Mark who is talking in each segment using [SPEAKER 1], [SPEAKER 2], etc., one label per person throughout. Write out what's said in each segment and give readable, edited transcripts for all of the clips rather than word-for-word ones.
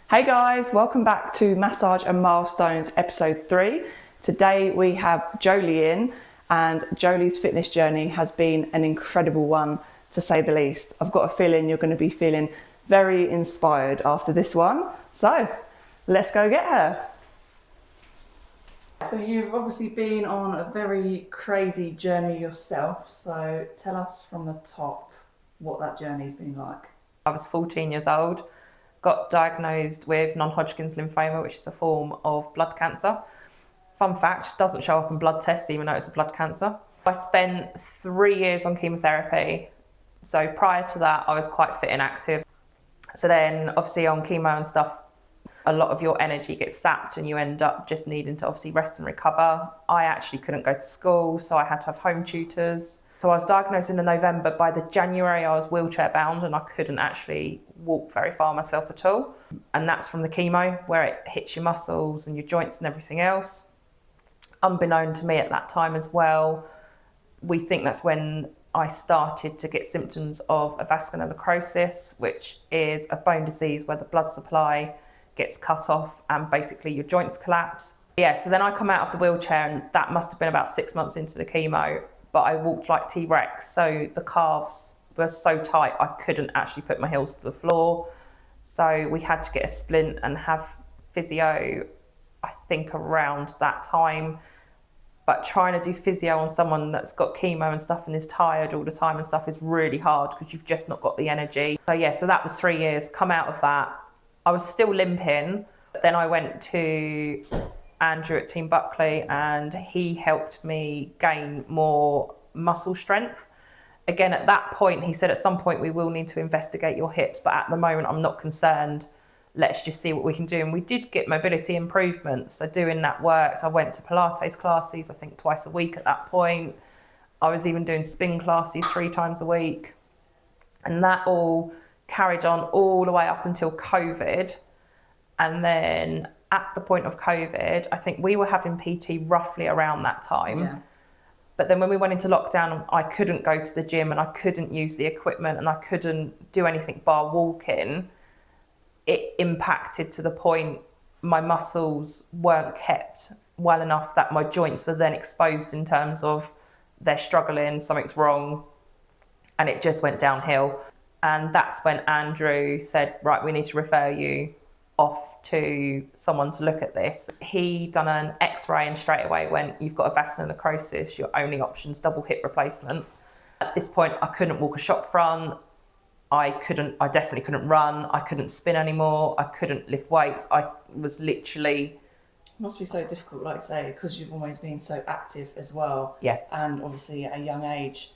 [SPEAKER 1] Hey guys, welcome back to Massage and Milestones episode 3. Today we have Jolie in, and Jolie's fitness journey has been an incredible one, to say the least. I've got a feeling you're going to be feeling very inspired after this one. So let's go get her. So you've obviously been on a very crazy journey yourself. So tell us from the top what that journey's been like.
[SPEAKER 2] I was 14 years old, got diagnosed with non-Hodgkin's lymphoma, which is a form of blood cancer. Fun fact, doesn't show up in blood tests even though it's a blood cancer. I spent 3 years on chemotherapy. So prior to that, I was quite fit and active. So then obviously on chemo and stuff, a lot of your energy gets sapped and you end up just needing to obviously rest and recover. I actually couldn't go to school, so I had to have home tutors. So I was diagnosed in November. By the January, I was wheelchair bound and I couldn't actually walk very far myself at all. And that's from the chemo, where it hits your muscles and your joints and everything else. Unbeknown to me at that time as well, we think that's when I started to get symptoms of a vascular necrosis, which is a bone disease where the blood supply gets cut off and basically your joints collapse. Yeah, so then I come out of the wheelchair and that must have been about 6 months into the chemo, but I walked like T-Rex. So the calves were so tight, I couldn't actually put my heels to the floor. So we had to get a splint and have physio, I think around that time. But trying to do physio on someone that's got chemo and stuff and is tired all the time and stuff is really hard because you've just not got the energy. So yeah, so that was 3 years. Come out of that, I was still limping. But then I went to Andrew at Team Buckley and he helped me gain more muscle strength. Again, at that point, he said at some point we will need to investigate your hips, but at the moment I'm not concerned. Let's just see what we can do. And we did get mobility improvements. So doing that worked. I went to Pilates classes, I think twice a week at that point. I was even doing spin classes 3 times a week. And that all carried on all the way up until COVID. And then at the point of COVID, I think we were having PT roughly around that time. Yeah. But then when we went into lockdown, I couldn't go to the gym and I couldn't use the equipment and I couldn't do anything bar walking. It impacted to the point my muscles weren't kept well enough that my joints were then exposed in terms of they're struggling, something's wrong, and it just went downhill. And that's when Andrew said, right, we need to refer you off to someone to look at this. He done an x-ray and straight away went, you've got a vascular necrosis, your only option's double hip replacement. At this point, I couldn't walk a shop front. I definitely couldn't run. I couldn't spin anymore. I couldn't lift weights. I was literally...
[SPEAKER 1] It must be so difficult, like I say, because you've always been so active as well.
[SPEAKER 2] Yeah.
[SPEAKER 1] And obviously at a young age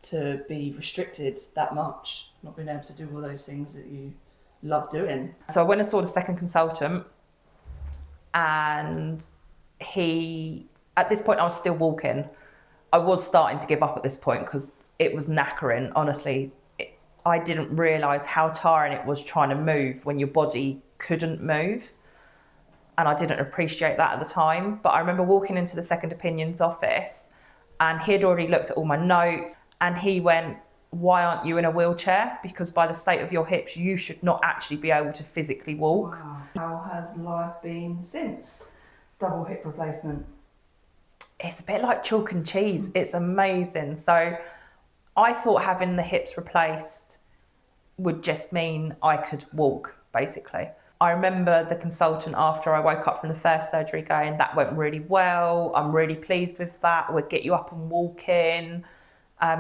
[SPEAKER 1] to be restricted that much, not being able to do all those things that you love doing.
[SPEAKER 2] So I went and saw the second consultant and at this point I was still walking. I was starting to give up at this point because it was knackering, honestly. I didn't realise how tiring it was trying to move when your body couldn't move. And I didn't appreciate that at the time. But I remember walking into the second opinions office and he had already looked at all my notes and he went, why aren't you in a wheelchair? Because by the state of your hips, you should not actually be able to physically walk.
[SPEAKER 1] Wow. How has life been since double hip replacement?
[SPEAKER 2] It's a bit like chalk and cheese. It's amazing. So I thought having the hips replaced would just mean I could walk, basically. I remember the consultant after I woke up from the first surgery going, that went really well. I'm really pleased with that. We'll get you up and walking.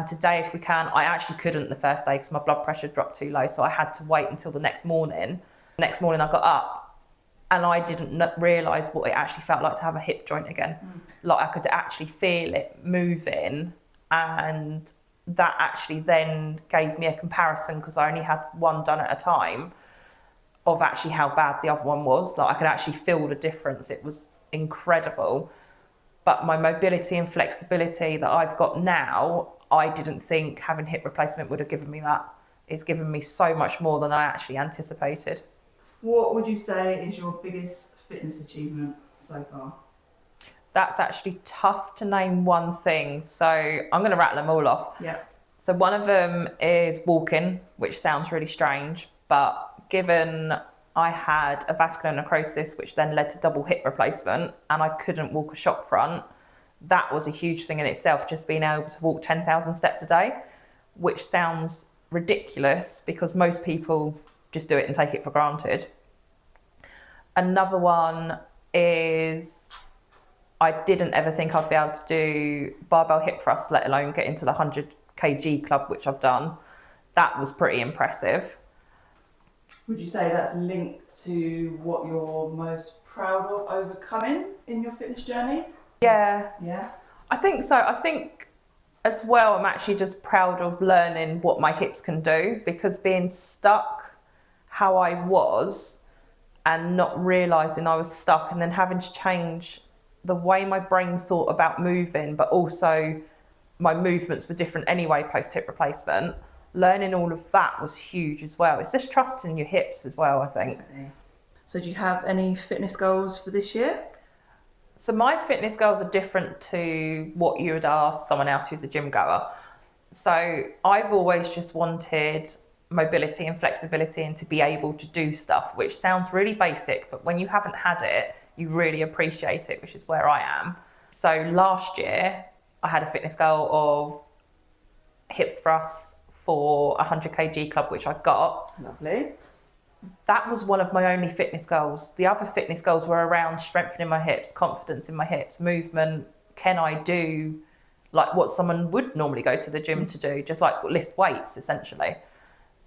[SPEAKER 2] Today, if we can. I actually couldn't the first day because my blood pressure dropped too low, so I had to wait until the next morning. The next morning I got up and I didn't realise what it actually felt like to have a hip joint again. Like I could actually feel it moving, and that actually then gave me a comparison because I only had one done at a time of actually how bad the other one was. Like I could actually feel the difference. It was incredible. But my mobility and flexibility that I've got now, I didn't think having hip replacement would have given me that. It's given me so much more than I actually anticipated.
[SPEAKER 1] What would you say is your biggest fitness achievement so far?
[SPEAKER 2] That's actually tough to name one thing. So I'm going to rattle them all off.
[SPEAKER 1] Yeah.
[SPEAKER 2] So one of them is walking, which sounds really strange, but given I had a vascular necrosis, which then led to double hip replacement, and I couldn't walk a shop front. That was a huge thing in itself, just being able to walk 10,000 steps a day, which sounds ridiculous because most people just do it and take it for granted. Another one is I didn't ever think I'd be able to do barbell hip thrusts, let alone get into the 100 kg club, which I've done. That was pretty impressive.
[SPEAKER 1] Would you say that's linked to what you're most proud of overcoming in your fitness journey?
[SPEAKER 2] Yeah.
[SPEAKER 1] Yeah.
[SPEAKER 2] I think so. I think as well, I'm actually just proud of learning what my hips can do, because being stuck how I was and not realising I was stuck, and then having to change the way my brain thought about moving, but also my movements were different anyway post hip replacement. Learning all of that was huge as well. It's just trusting your hips as well, I think.
[SPEAKER 1] So do you have any fitness goals for this year?
[SPEAKER 2] So my fitness goals are different to what you would ask someone else who's a gym goer. So I've always just wanted mobility and flexibility and to be able to do stuff, which sounds really basic, but when you haven't had it, you really appreciate it, which is where I am. So last year, I had a fitness goal of hip thrusts for a 100 kg club, which I got.
[SPEAKER 1] Lovely.
[SPEAKER 2] That was one of my only fitness goals. The other fitness goals were around strengthening my hips, confidence in my hips, movement. Can I do like what someone would normally go to the gym to do, just like lift weights essentially.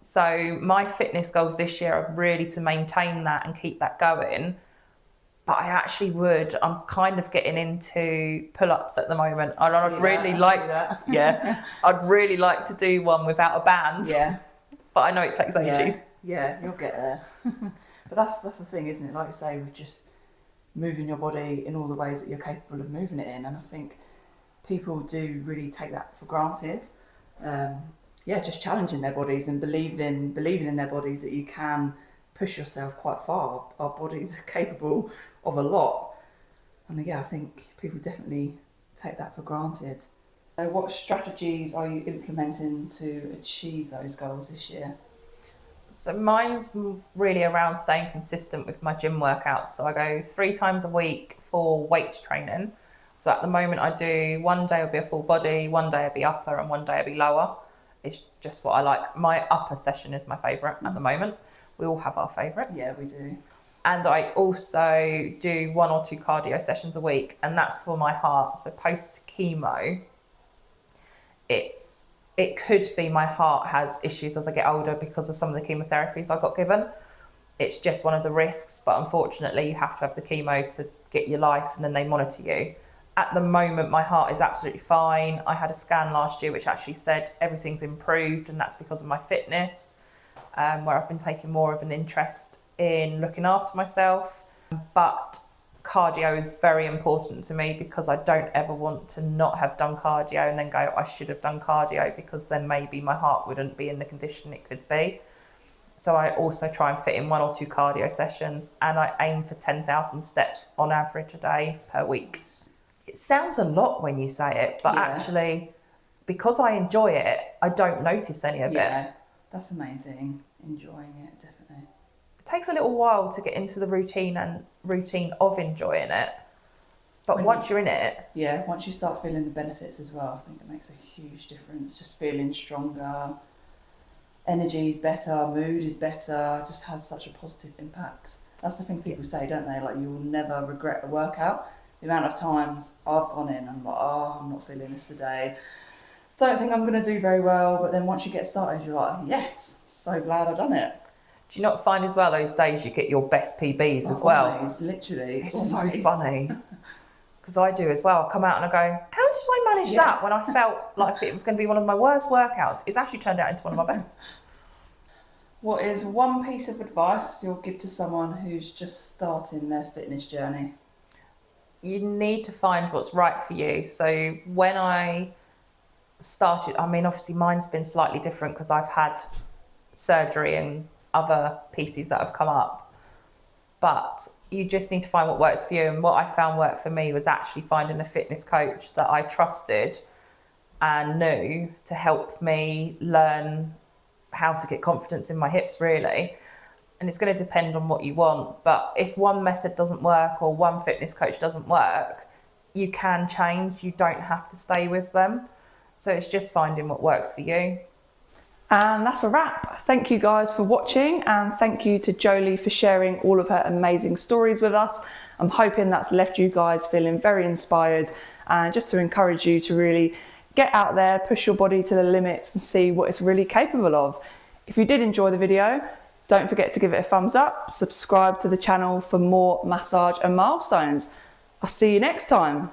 [SPEAKER 2] So my fitness goals this year are really to maintain that and keep that going. But I'm kind of getting into pull-ups at the moment. And I'd really like to do one without a band.
[SPEAKER 1] Yeah.
[SPEAKER 2] But I know it takes ages.
[SPEAKER 1] Yeah, you'll get there. But that's the thing, isn't it? Like you say, with just moving your body in all the ways that you're capable of moving it in. And I think people do really take that for granted. Just challenging their bodies and believing in their bodies that you can push yourself quite far. Our bodies are capable of a lot. And I think people definitely take that for granted. So what strategies are you implementing to achieve those goals this year?
[SPEAKER 2] So mine's really around staying consistent with my gym workouts. So I go 3 times a week for weight training. So at the moment I do, one day will be a full body, one day will be upper and one day will be lower. It's just what I like. My upper session is my favourite at the moment. We all have our favourites.
[SPEAKER 1] Yeah, we do.
[SPEAKER 2] And I also do 1 or 2 cardio sessions a week, and that's for my heart. So post chemo, it could be my heart has issues as I get older because of some of the chemotherapies I got given. It's just one of the risks, but unfortunately you have to have the chemo to get your life, and then they monitor you. At the moment, my heart is absolutely fine. I had a scan last year which actually said everything's improved, and that's because of my fitness, where I've been taking more of an interest in looking after myself. But cardio is very important to me because I don't ever want to not have done cardio and then go, I should have done cardio, because then maybe my heart wouldn't be in the condition it could be. So I also try and fit in 1 or 2 cardio sessions, and I aim for 10,000 steps on average a day per week. It sounds a lot when you say it, but actually, because I enjoy it, I don't notice any of it.
[SPEAKER 1] Yeah, that's the main thing, enjoying it, definitely.
[SPEAKER 2] It takes a little while to get into the routine of enjoying it. But once you're in it...
[SPEAKER 1] Yeah, once you start feeling the benefits as well, I think it makes a huge difference. Just feeling stronger, energy is better, mood is better, just has such a positive impact. That's the thing people say, don't they? Like, you will never regret a workout. The amount of times I've gone in and I'm like, I'm not feeling this today. Don't think I'm going to do very well. But then once you get started, you're like, yes, so glad I've done it.
[SPEAKER 2] Do you not find as well those days you get your best PBs as well?
[SPEAKER 1] Always, literally.
[SPEAKER 2] It's so funny. Because I do as well. I come out and I go, how did I manage that when I felt like it was going to be one of my worst workouts? It's actually turned out into one of my best.
[SPEAKER 1] What is one piece of advice you'll give to someone who's just starting their fitness journey?
[SPEAKER 2] You need to find what's right for you. So when I started, obviously mine's been slightly different because I've had surgery and other pieces that have come up. But you just need to find what works for you. And what I found worked for me was actually finding a fitness coach that I trusted and knew to help me learn how to get confidence in my hips, really. and it's going to depend on what you want. But if one method doesn't work or one fitness coach doesn't work, you can change. You don't have to stay with them. So it's just finding what works for you.
[SPEAKER 1] And that's a wrap. Thank you guys for watching, and thank you to Jolie for sharing all of her amazing stories with us. I'm hoping that's left you guys feeling very inspired, and just to encourage you to really get out there, push your body to the limits and see what it's really capable of. If you did enjoy the video, don't forget to give it a thumbs up, subscribe to the channel for more massage and milestones. I'll see you next time.